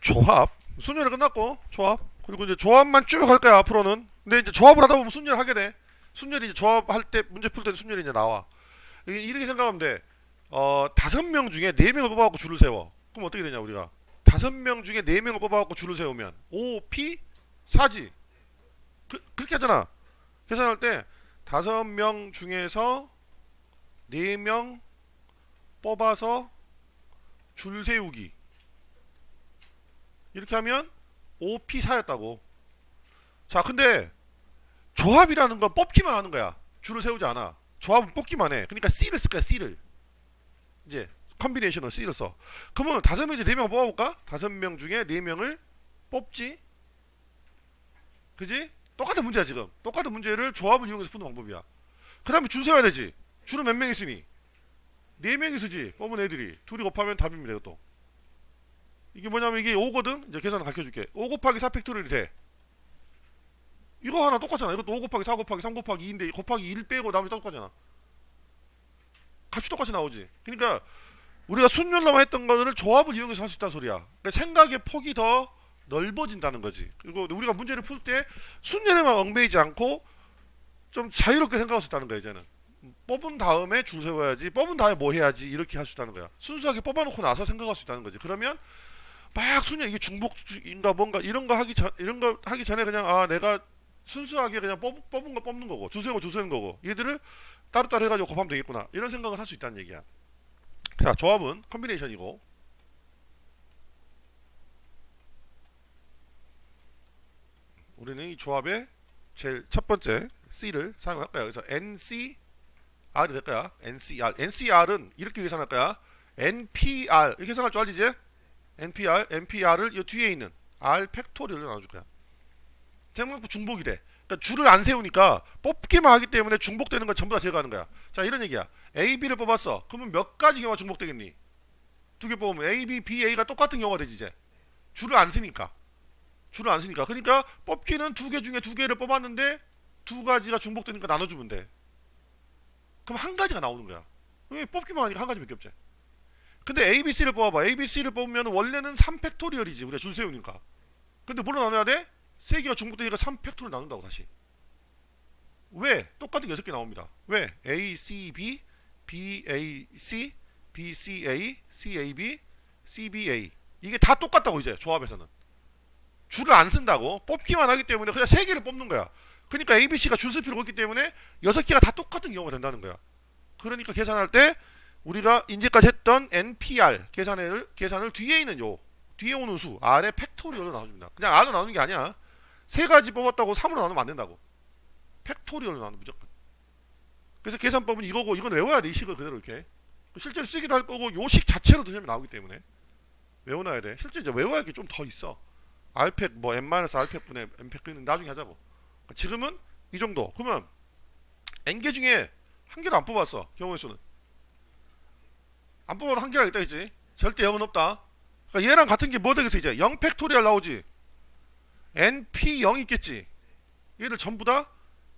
조합 순열이 끝났고 조합 그리고 이제 조합만 쭉 할 거야 앞으로는. 근데 이제 조합을 하다 보면 순열 하게 돼. 순열이 이제 조합할 때 문제 풀 때 순열이 이제 나와. 이렇게 생각하면 돼. 5명 중에 4명을 뽑아갖고 줄을 세워. 그럼 어떻게 되냐 우리가 5명 중에 4명을 뽑아갖고 줄을 세우면 OP 4지. 그렇게 하잖아. 계산할 때 5명 중에서 4명 뽑아서 줄 세우기 이렇게 하면 OP4였다고. 자 근데 조합이라는 건 뽑기만 하는 거야. 줄을 세우지 않아. 조합은 뽑기만 해. 그러니까 C를 쓸 거야. C를 이제 컨비네이션을 C를 써. 그러면 5명 이제 4명 뽑아볼까? 5명 중에 4명을 뽑지. 그지? 똑같은 문제야 지금. 똑같은 문제를 조합을 이용해서 푸는 방법이야. 그 다음에 줄 세워야 되지. 줄은 몇 명 있으니 4명이 쓰지. 뽑은 애들이 둘이 곱하면 답입니다. 이것도 이게 뭐냐면 이게 5거든. 이제 계산을 가르쳐줄게. 5 곱하기 4 팩토리얼이 돼. 이거 하나 똑같잖아. 이것도 5 곱하기 4 곱하기 3 곱하기 2인데 곱하기 1 빼고 나머지 똑같잖아. 값이 똑같이 나오지. 그러니까 우리가 순열로만 했던 거를 조합을 이용해서 할 수 있다는 소리야. 그러니까 생각의 폭이 더 넓어진다는 거지. 그리고 우리가 문제를 풀 때 순열에만 얽매이지 않고 좀 자유롭게 생각할 수 있다는 거야. 이제는 뽑은 다음에 줄 세워야지, 뽑은 다음에 뭐 해야지, 이렇게 할 수 있다는 거야. 순수하게 뽑아놓고 나서 생각할 수 있다는 거지. 그러면 막 순열 이게 중복인가 뭔가 이런 거 하기 전에 그냥 내가 순수하게 그냥 뽑은 거 뽑는 거고 줄 세우고 줄 세우는 거고 얘들을 따로따로 해가지고 곱하면 되겠구나, 이런 생각을 할 수 있다는 얘기야. 자, 조합은 컨비네이션이고, 우리는 이 조합의 제일 첫 번째 C를 사용할 거야. 그래서 NCR이 될 거야. NCR은 이렇게 계산할 거야. NPR 이렇게 계산할 줄 알지 이제? NPR을 이 뒤에 있는 R 팩토리얼로 나눠줄 거야. 생각보 중복이 돼. 그러니까 줄을 안 세우니까 뽑기만 하기 때문에 중복되는 건 전부 다 제거하는 거야. 자, 이런 얘기야. A, B를 뽑았어. 그러면 몇 가지 경우가 중복되겠니? 2개 뽑으면 A, B, B, A가 똑같은 경우가 되지 이제. 줄을 안 쓰니까. 그러니까 뽑기는 2개 중에 2개를 뽑았는데 2가지가 중복되니까 나눠주면 돼. 그럼 한 가지가 나오는 거야. 왜 뽑기만 하니까 한 가지밖에 없지. 근데 A, B, C를 뽑아봐. A, B, C를 뽑으면 원래는 3팩토리얼이지. 우리가 줄 세우니까. 근데 뭘로 나눠야 돼? 3개가 중복되니까 3팩토리얼 나눈다고 다시. 왜? 똑같은 6개 나옵니다. 왜? A, C, B, B, A, C, B, C, A, C, A, B, C, B, A. 이게 다 똑같다고 이제 조합에서는. 줄을 안 쓴다고. 뽑기만 하기 때문에 그냥 3개를 뽑는 거야. 그러니까 A, B, C가 줄 쓸 필요가 없기 때문에 6개가 다 똑같은 경우가 된다는 거야. 그러니까 계산할 때 우리가 이제까지 했던 NPR 계산을 뒤에 있는 뒤에 오는 수 R의 팩토리얼로 나눠줍니다. 그냥 R로 나누는 게 아니야. 3가지 뽑았다고 3으로 나누면 안 된다고. 팩토리얼로 나누 무조건. 그래서 계산법은 이거고, 이건 외워야 돼. 이 식을 그대로 이렇게. 실제로 쓰기도 할 거고 요 식 자체로 드시면 나오기 때문에 외워놔야 돼. 실제 이제 외워야 할 게 좀 더 있어. R팩 뭐 n-R팩분의 n팩은 나중에 하자고. 지금은 이 정도. 그러면 n개 중에 한 개도 안 뽑았어. 경우의 수는 안 뽑아도 한 개라 있다 했지. 절대 0은 없다. 그러니까 얘랑 같은 게 뭐 되겠어 이제? 0 팩토리얼 나오지. NP 0 있겠지. 얘를 전부 다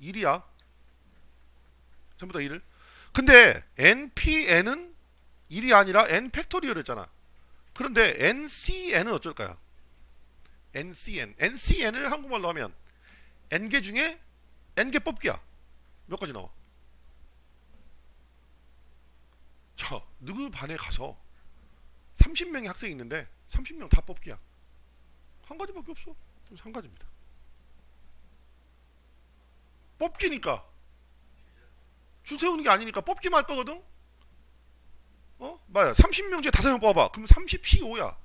1이야. 전부 다 1을. 근데 NPN은 1이 아니라 N 팩토리얼이었잖아. 그런데 NCN은 어쩔까요? NCN을 한국말로 하면 N개 중에 N개 뽑기야. 몇 가지 나와? 자, 누구 반에 가서 30명의 학생이 있는데 30명 다 뽑기야. 한 가지밖에 없어. 한 가지입니다. 뽑기니까 줄 세우는 게 아니니까 뽑기만 할 거거든. 맞아. 30명 중에 5명 뽑아봐. 그럼 30C5야.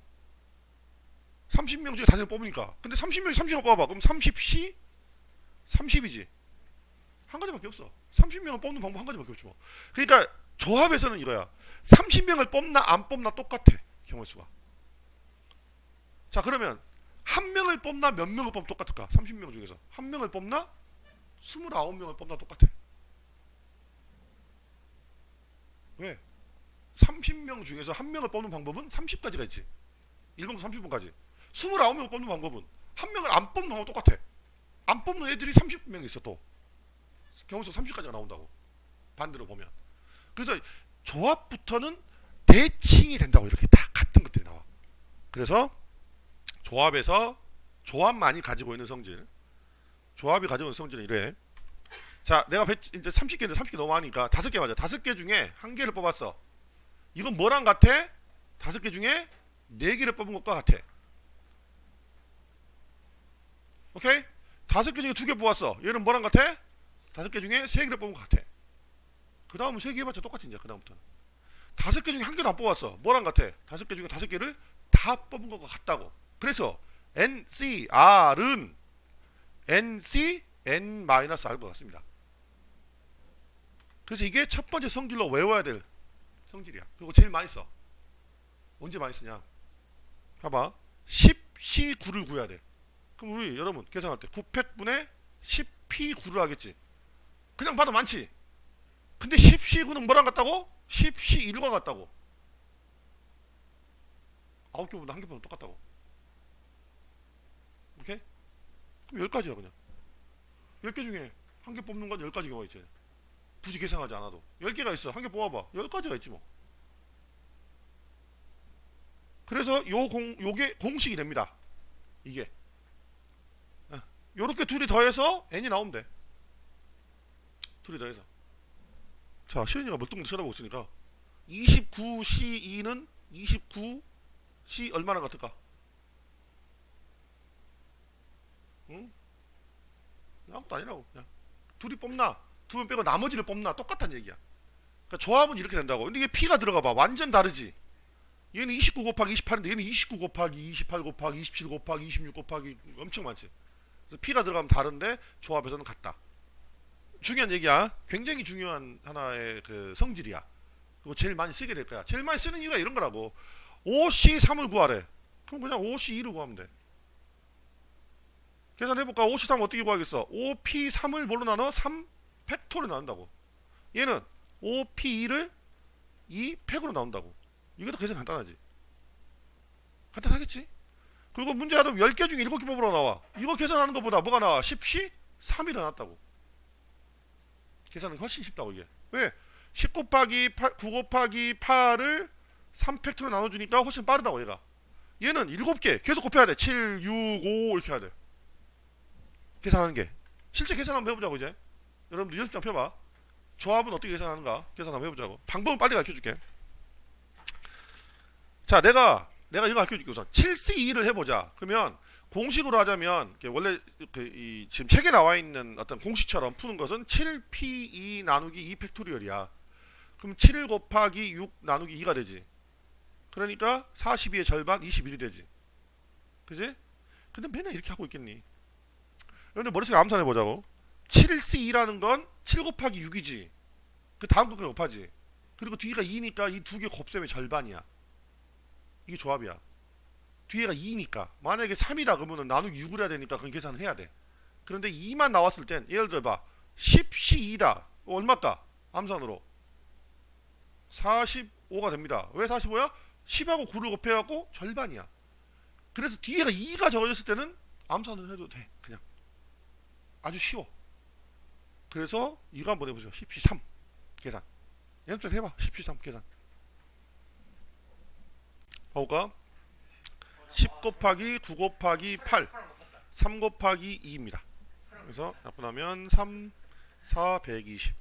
30명 중에 5명 뽑으니까. 근데 30명 중에 30명 뽑아봐. 그럼 30C 30이지. 한 가지밖에 없어. 30명을 뽑는 방법 한 가지밖에 없지 뭐. 그러니까 조합에서는 이거야. 30명을 뽑나 안 뽑나 똑같아. 경우의 수가. 자, 그러면 한 명을 뽑나 몇 명을 뽑으면 똑같을까? 30명 중에서 한 명을 뽑나 29명을 뽑나 똑같아. 왜? 30명 중에서 한 명을 뽑는 방법은 30가지가 있지. 1번부터 30번까지. 29명을 뽑는 방법은 한 명을 안 뽑는 방법 똑같아. 안 뽑는 애들이 30명 있어. 또 경우수 30까지가 나온다고. 반대로 보면. 그래서 조합부터는 대칭이 된다고. 이렇게 다 같은 것들이 나와. 그래서 조합에서 조합만이 가지고 있는 성질. 조합이 가지고 있는 성질은 이래. 자, 내가 이제 30개인데 30개 너무 많으니까 5개 맞아. 5개 중에 1개를 뽑았어. 이건 뭐랑 같아? 5개 중에 4개를 뽑은 것과 같아. 오케이? 5개 중에 2개 뽑았어. 얘는 뭐랑 같아? 5개 중에 3개를 뽑은 것 같아. 그 다음은 3개 해봤자 똑같지 이제 그 다음부터는. 5개 중에 1개도 안 뽑았어. 뭐랑 같아? 5개 중에 5개를 다 뽑은 것과 같다고. 그래서 NCR은 NC N-R과 같습니다. 그래서 이게 첫 번째 성질로 외워야 될 성질이야. 그리고 제일 많이 써. 언제 많이 쓰냐? 봐봐. 10C9를 구해야 돼. 그럼 우리 여러분 계산할 때 900분의 10P9를 하겠지. 그냥 봐도 많지. 근데 10C9는 뭐랑 같다고? 10C1과 같다고. 9개보다 1개보다 똑같다고. 오케이? 그럼 10가지야 그냥. 10개 중에 1개 뽑는 건 10가지 경우가 있지. 굳이 계산하지 않아도 10개가 있어. 1개 뽑아봐. 10가지가 있지 뭐. 그래서 요게 공식이 됩니다. 이게 요렇게 둘이 더해서 n이 나오면 돼. 둘이 더해서. 자, 시은이가 멀뚱멀뚱 쳐다보고 있으니까 29C2는 29C 얼마나 같을까? 응? 아무것도 아니라고. 그냥 둘이 뽑나 2명 빼고 나머지를 뽑나 똑같다는 얘기야. 그러니까 조합은 이렇게 된다고. 근데 이게 P가 들어가 봐. 완전 다르지. 얘는 29 곱하기 28인데 얘는 29 곱하기 28 곱하기 27 곱하기 26 곱하기 엄청 많지. 그래서 P가 들어가면 다른데 조합에서는 같다. 중요한 얘기야. 굉장히 중요한 하나의 그 성질이야. 그리고 제일 많이 쓰게 될 거야. 제일 많이 쓰는 이유가 이런 거라고. 5C3을 구하래. 그럼 그냥 5C2를 구하면 돼. 계산해볼까? 5C3 어떻게 구하겠어? 5P3을 뭘로 나눠? 3 팩토로 나눈다고. 얘는 5P2를 2 팩으로 나온다고. 이것도 계산 간단하지. 간단하겠지? 그리고 문제 하면 10개 중에 7개 뽑으러 나와. 이거 계산하는 것보다 뭐가 나와? 10C? 3이 더 낫다고. 계산은 훨씬 쉽다고 이게. 왜? 10 곱하기 9 곱하기 8을 3팩토로 나눠주니까 훨씬 빠르다고 얘가. 얘는 7개 계속 곱해야 돼. 7, 6, 5 이렇게 해야 돼. 계산하는 게. 실제 계산 한번 해보자고 이제. 여러분들 연습장 펴봐. 조합은 어떻게 계산하는가 계산 한번 해보자고. 방법은 빨리 가르쳐줄게. 자, 내가 이거 가르쳐줄게. 우선 7C2를 해보자. 그러면 공식으로 하자면 원래 지금 책에 나와 있는 어떤 공식처럼 푸는 것은 7P2 나누기 2 팩토리얼이야. 그럼 7 곱하기 6 나누기 2가 되지. 그러니까 42의 절반 21이 되지. 그지? 근데 맨날 이렇게 하고 있겠니? 근데 머릿속에 암산해보자고. 7C2라는 건 7 곱하기 6이지. 그 다음 거 곱하지. 그리고 뒤가 2니까 이 두 개 곱셈의 절반이야. 이게 조합이야. 뒤에가 2니까 만약에 3이다 그러면 나누기 6을 해야 되니까 그건 계산을 해야 돼. 그런데 2만 나왔을 땐 예를 들어봐 10C2다 얼마까? 암산으로 45가 됩니다. 왜 45야? 10하고 9를 곱해갖고 절반이야. 그래서 뒤에가 2가 적어졌을 때는 암산을 해도 돼. 그냥 아주 쉬워. 그래서 이거 한번 해보세요. 10C3 계산 연습 해봐. 10C3 계산 봐볼까? 10 곱하기 9 곱하기 8 3 곱하기 2입니다. 그래서 약분하면 3, 4, 120.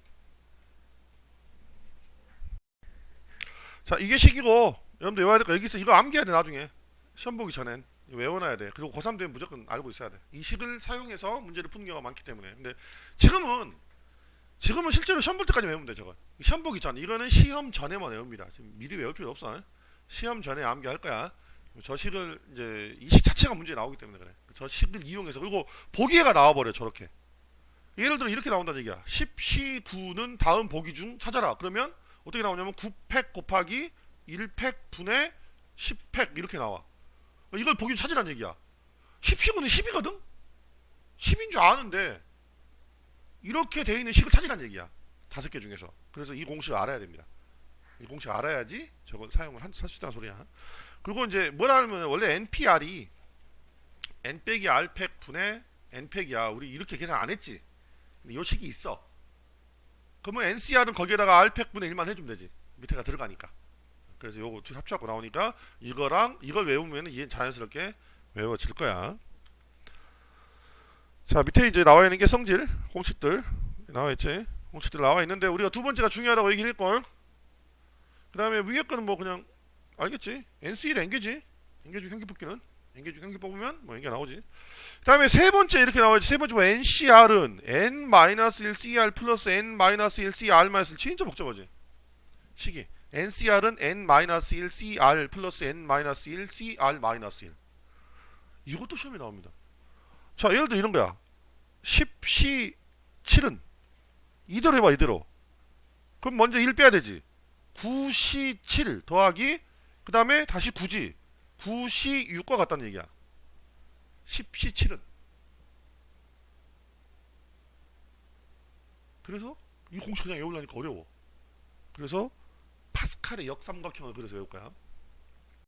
자, 이게 식이고 여러분들 외워야 될 거 여기 있어. 이거 암기해야 돼. 나중에 시험 보기 전엔 외워놔야 돼. 그리고 고3 되면 무조건 알고 있어야 돼. 이 식을 사용해서 문제를 푸는 경우가 많기 때문에. 근데 지금은 실제로 시험 볼 때까지 외우면 돼. 저거 시험 보기 전. 이거는 시험 전에만 외웁니다. 지금 미리 외울 필요 없어. 시험 전에 암기할 거야. 저 식을 이제 이 식 자체가 문제에 나오기 때문에 그래. 저 식을 이용해서. 그리고 보기가 나와버려. 저렇게 예를 들어 이렇게 나온다는 얘기야. 10C9는 다음 보기 중 찾아라. 그러면 어떻게 나오냐면 9팩 곱하기 1팩 분의 10팩 이렇게 나와. 이걸 보기 중 찾으라는 얘기야. 10C9는 10이거든. 10인 줄 아는데 이렇게 돼 있는 식을 찾으라는 얘기야. 5개 중에서. 그래서 이 공식을 알아야 됩니다. 이 공식 알아야지 저걸 사용을 할 수 있다는 소리야. 그리고 이제 뭐라 하면 원래 NPR이 N 빼기 R 팩 분의 N 팩이야. 우리 이렇게 계산 안 했지. 근데 요 식이 있어. 그러면 NCR은 거기에다가 R 팩 분의 1만 해주면 되지. 밑에가 들어가니까. 그래서 요거 둘 합쳐갖고 나오니까 이거랑 이걸 외우면 얘는 자연스럽게 외워질 거야. 자, 밑에 이제 나와 있는 게 성질, 공식들 나와 있지. 공식들 나와 있는데 우리가 두 번째가 중요하다고 얘기를 했걸. 그 다음에 위에 거는 뭐 그냥 알겠지. NC1 엔게지. 엔게지 경기 뽑기는 엔게지 경기 뽑으면 뭐 이게 나오지. 그 다음에 세 번째 이렇게 나와야지. 세 번째 뭐 NCR은 N-1CR 플러스 N-1CR-1 진짜 복잡하지. 식이 NCR은 N-1CR 플러스 N-1CR-1 이것도 시험에 나옵니다. 자, 예를 들어 이런 거야. 10C 7은 이대로 해봐, 이대로. 그럼 먼저 1 빼야 되지. 9C 7 더하기 그 다음에 다시 9지. 9C 6과 같다는 얘기야. 10C 7은. 그래서 이 공식 그냥 외우려니까 어려워. 그래서 파스칼의 역삼각형을 그려서 외울 거야.